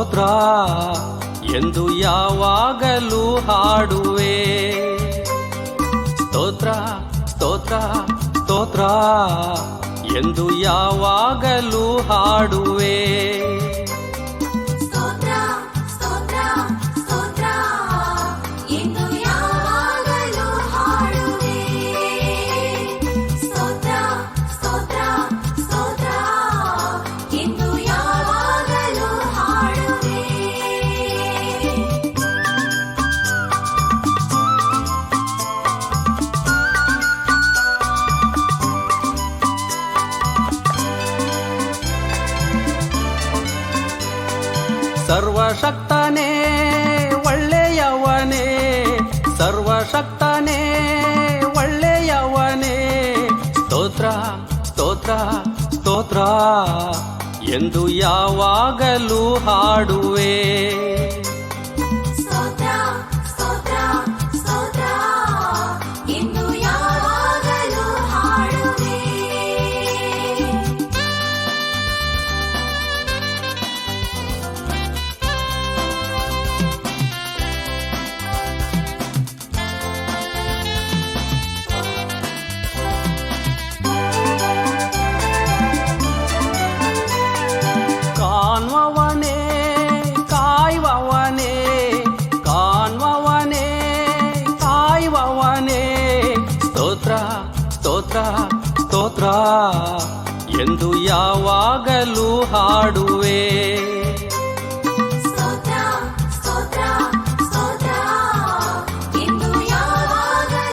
ಸ್ತೋತ್ರ ಎಂದು ಯಾವಾಗಲೂ ಹಾಡುವೆ. ಸ್ತೋತ್ರ ಸ್ತೋತ್ರ ಸ್ತೋತ್ರ ಎಂದು ಯಾವಾಗಲೂ ಹಾಡುವೆ. ಸರ್ವಶಕ್ತನೇ ಒಳ್ಳೆಯವನೇ, ಸರ್ವಶಕ್ತನೇ ಒಳ್ಳೆಯವನೇ, ಸ್ತೋತ್ರ ಸ್ತೋತ್ರ ಸ್ತೋತ್ರ ಎಂದು ಯಾವಾಗಲೂ ಹಾಡುವೆ. ಕಾಣುವವನೇ ಕಾಯುವವನೇ, ಕಾಣುವವನೇ ಕಾಯುವವನೇ, ಸ್ತೋತ್ರ ಸ್ತೋತ್ರ ಸ್ತೋತ್ರ ಎಂದು ಯಾವಾಗಲೂ ಹಾಡುವೆ.